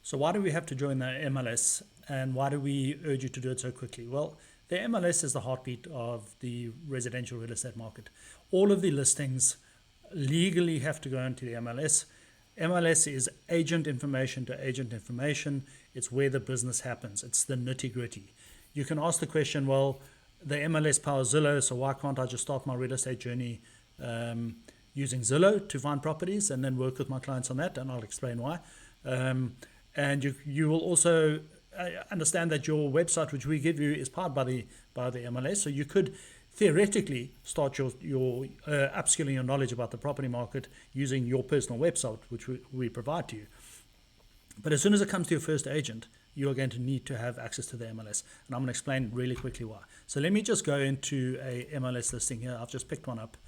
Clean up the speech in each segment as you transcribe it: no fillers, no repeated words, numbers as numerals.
So why do we have to join the MLS, and why do we urge you to do it so quickly? Well, the MLS is the heartbeat of the residential real estate market. All of the listings legally have to go into the MLS. MLS is agent information to agent information. It's where the business happens. It's the nitty gritty. You can ask the question, well, the MLS powers Zillow, so why can't I just start my real estate journey using Zillow to find properties and then work with my clients on that? And I'll explain why. And you will also understand that your website, which we give you, is powered by the MLS. So you could theoretically start your upskilling your knowledge about the property market using your personal website, which we provide to you. But as soon as it comes to your first agent, you are going to need to have access to the MLS. And I'm going to explain really quickly why. So let me just go into a MLS listing here. I've just picked one up.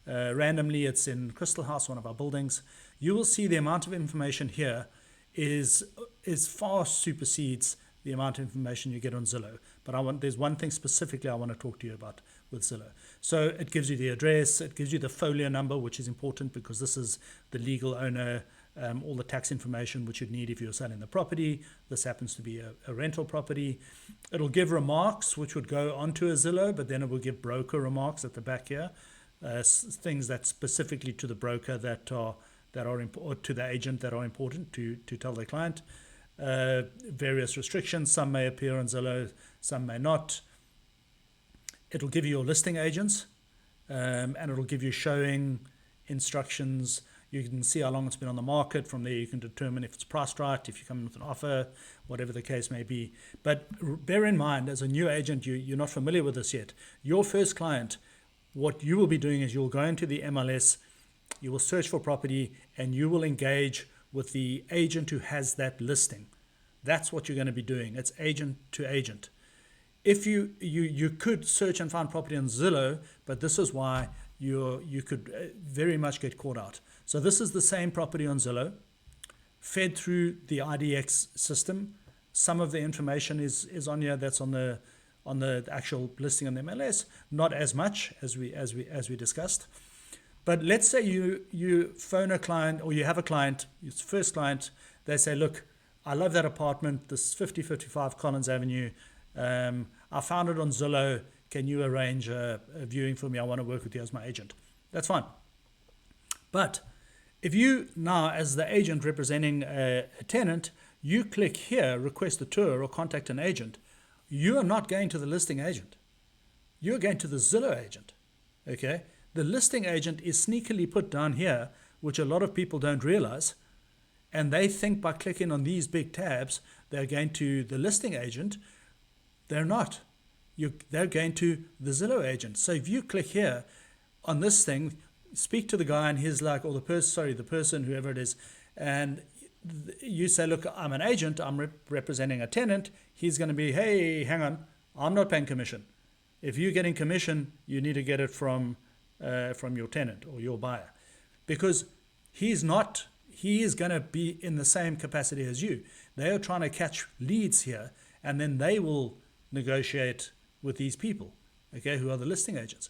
Randomly, it's in Crystal House, one of our buildings. You will see the amount of information here is far supersedes the amount of information you get on Zillow. But there's one thing specifically I want to talk to you about with Zillow. So it gives you the address, it gives you the folio number, which is important because this is the legal owner, all the tax information which you'd need if you're selling the property. This happens to be a rental property. It'll give remarks which would go onto a Zillow, but then it will give broker remarks at the back here, things that specifically to the broker that are or to the agent that are important to tell their client. Various restrictions, some may appear on Zillow, some may not. It'll give you your listing agents, and it'll give you showing instructions. You can see how long it's been on the market. From there you can determine if it's priced right, if you come in with an offer, whatever the case may be. But bear in mind, as a new agent, you're not familiar with this yet. Your first client, what you will be doing is you'll go into the MLS, you will search for property, and you will engage with the agent who has that listing. That's what you're going to be doing. It's agent to agent. If you could search and find property on Zillow, but this is why you could very much get caught out. So this is the same property on Zillow, fed through the IDX system. Some of the information is on here that's on the actual listing on the MLS, not as much as we discussed. But let's say you phone a client, or you have a client, your first client, they say, look, I love that apartment, this 5055 Collins Avenue. I found it on Zillow. Can you arrange a viewing for me? I want to work with you as my agent. That's fine. But if you now, as the agent representing a tenant, you click here, request a tour or contact an agent, you are not going to the listing agent. You're going to the Zillow agent. Okay? The listing agent is sneakily put down here, which a lot of people don't realize. And they think by clicking on these big tabs, they're going to the listing agent. They're not. They're going to the Zillow agent. So if you click here on this thing, speak to the guy and he's like, or the person, whoever it is, and you say, look, I'm an agent, I'm representing a tenant. He's going to be, hey, hang on, I'm not paying commission. If you're getting commission, you need to get it from your tenant or your buyer, because he is going to be in the same capacity as you. They are trying to catch leads here, and then they will negotiate with these people, okay, who are the listing agents.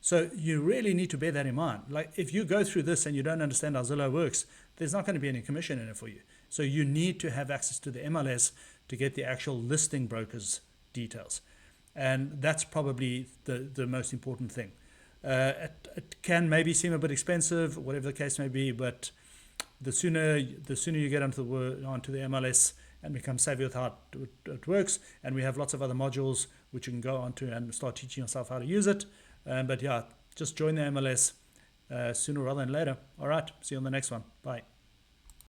So you really need to bear that in mind. Like, if you go through this and you don't understand how Zillow works, there's not going to be any commission in it for you. So you need to have access to the MLS to get the actual listing broker's details. And that's probably the most important thing. It can maybe seem a bit expensive, whatever the case may be, but the sooner you get onto the MLS and become savvy with how it works, and we have lots of other modules which you can go onto and start teaching yourself how to use it. But yeah, just join the MLS sooner rather than later. All right, see you on the next one. Bye.